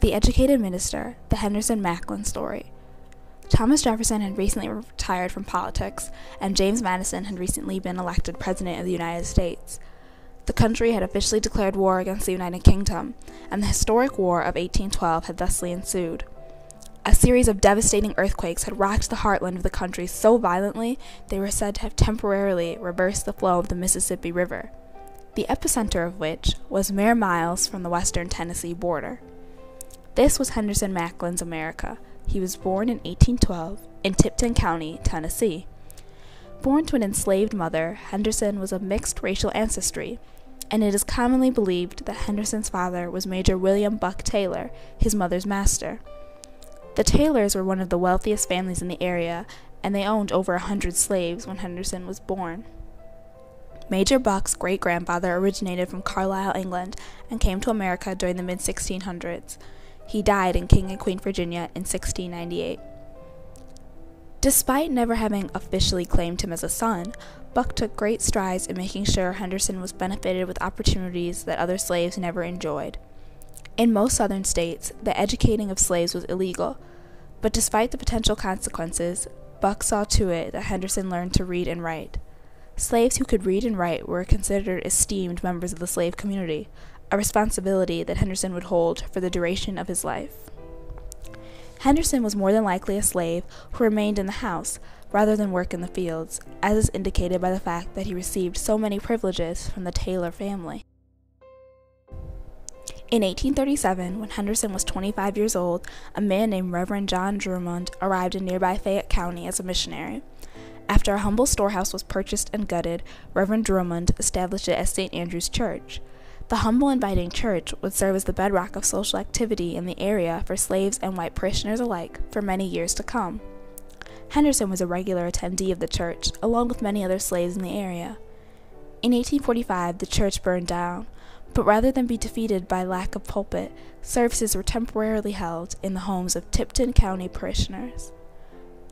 The Educated Minister, the Henderson Maclin story. Thomas Jefferson had recently retired from politics, and James Madison had recently been elected President of the United States. The country had officially declared war against the United Kingdom, and the historic War of 1812 had thusly ensued. A series of devastating earthquakes had rocked the heartland of the country so violently they were said to have temporarily reversed the flow of the Mississippi River, the epicenter of which was mere miles from the western Tennessee border. This was Henderson Maclin's America. He was born in 1812 in Tipton County, Tennessee. Born to an enslaved mother, Henderson was of mixed racial ancestry, and it is commonly believed that Henderson's father was Major William Buck Taylor, his mother's master. The Taylors were one of the wealthiest families in the area, and they owned over 100 slaves when Henderson was born. Major Buck's great-grandfather originated from Carlisle, England, and came to America during the mid-1600s. He died in King and Queen, Virginia in 1698. Despite never having officially claimed him as a son, Buck took great strides in making sure Henderson was benefited with opportunities that other slaves never enjoyed. In most southern states, the educating of slaves was illegal, but despite the potential consequences, Buck saw to it that Henderson learned to read and write. Slaves who could read and write were considered esteemed members of the slave community, a responsibility that Henderson would hold for the duration of his life. Henderson was more than likely a slave who remained in the house rather than work in the fields, as is indicated by the fact that he received so many privileges from the Taylor family. In 1837, when Henderson was 25 years old, a man named Reverend John Drummond arrived in nearby Fayette County as a missionary. After a humble storehouse was purchased and gutted, Reverend Drummond established it as St. Andrew's Church. The humble, inviting church would serve as the bedrock of social activity in the area for slaves and white parishioners alike for many years to come. Henderson was a regular attendee of the church, along with many other slaves in the area. In 1845, the church burned down, but rather than be defeated by lack of pulpit, services were temporarily held in the homes of Tipton County parishioners.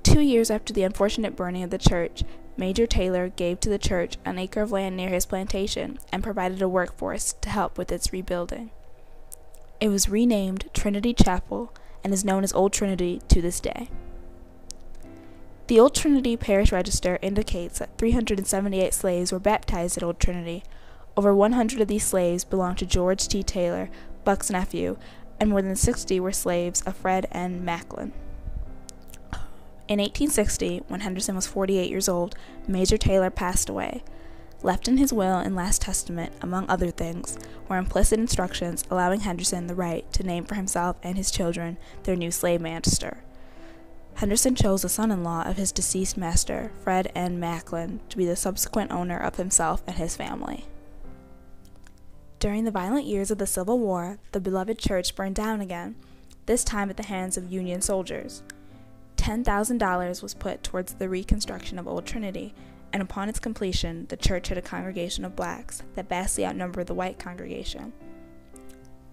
2 years after the unfortunate burning of the church, Major Taylor gave to the church an acre of land near his plantation and provided a workforce to help with its rebuilding. It was renamed Trinity Chapel and is known as Old Trinity to this day. The Old Trinity Parish Register indicates that 378 slaves were baptized at Old Trinity. Over 100 of these slaves belonged to George T. Taylor, Buck's nephew, and more than 60 were slaves of Fred N. Maclin. In 1860, when Henderson was 48 years old, Major Taylor passed away. Left in his will and last testament, among other things, were implicit instructions allowing Henderson the right to name for himself and his children their new slave master. Henderson chose the son-in-law of his deceased master, Fred N. Maclin, to be the subsequent owner of himself and his family. During the violent years of the Civil War, the beloved church burned down again, this time at the hands of Union soldiers. $10,000 was put towards the reconstruction of Old Trinity, and upon its completion, the church had a congregation of blacks that vastly outnumbered the white congregation.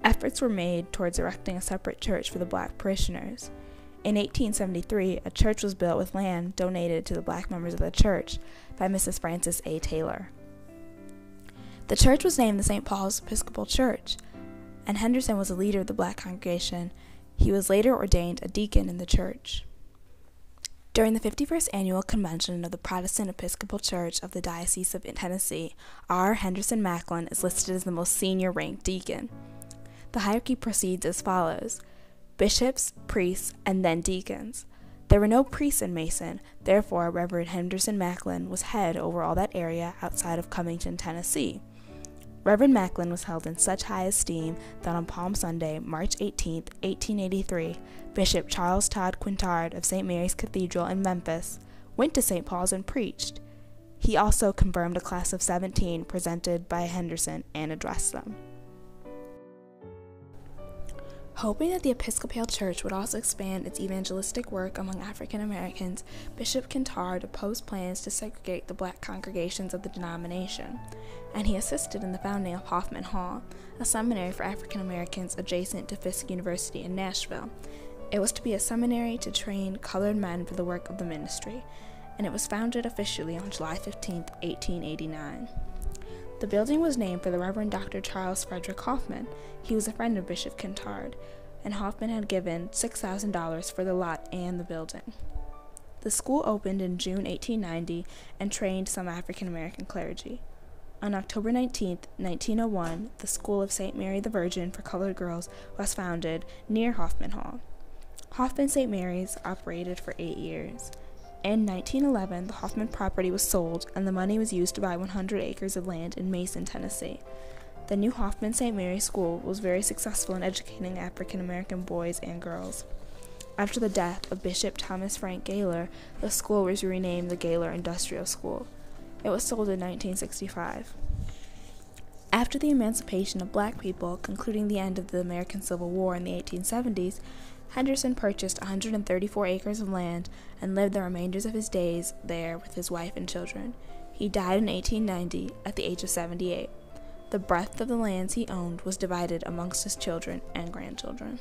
Efforts were made towards erecting a separate church for the black parishioners. In 1873, a church was built with land donated to the black members of the church by Mrs. Frances A. Taylor. The church was named the St. Paul's Episcopal Church, and Henderson was a leader of the black congregation. He was later ordained a deacon in the church. During the 51st Annual Convention of the Protestant Episcopal Church of the Diocese of Tennessee, R. Henderson Maclin is listed as the most senior-ranked deacon. The hierarchy proceeds as follows: bishops, priests, and then deacons. There were no priests in Mason, therefore Reverend Henderson Maclin was head over all that area outside of Covington, Tennessee. Reverend Maclin was held in such high esteem that on Palm Sunday, March 18, 1883, Bishop Charles Todd Quintard of St. Mary's Cathedral in Memphis went to St. Paul's and preached. He also confirmed a class of 17 presented by Henderson and addressed them. Hoping that the Episcopal Church would also expand its evangelistic work among African Americans, Bishop Quintard opposed plans to segregate the black congregations of the denomination, and he assisted in the founding of Hoffman Hall, a seminary for African Americans adjacent to Fisk University in Nashville. It was to be a seminary to train colored men for the work of the ministry, and it was founded officially on July 15, 1889. The building was named for the Reverend Dr. Charles Frederick Hoffman. He was a friend of Bishop Quintard. and Hoffman had given $6,000 for the lot and the building. The school opened in June 1890 and trained some African American clergy. On October 19, 1901, the School of St. Mary the Virgin for colored girls was founded near Hoffman Hall. Hoffman St. Mary's operated for 8 years. In 1911, the Hoffman property was sold, and the money was used to buy 100 acres of land in Mason, Tennessee. The new Hoffman St. Mary's School was very successful in educating African American boys and girls. After the death of Bishop Thomas Frank Gaylor, the school was renamed the Gaylor Industrial School. It was sold in 1965. After the emancipation of black people, concluding the end of the American Civil War in the 1870s, Henderson purchased 134 acres of land and lived the remainders of his days there with his wife and children. He died in 1890 at the age of 78. The breadth of the lands he owned was divided amongst his children and grandchildren.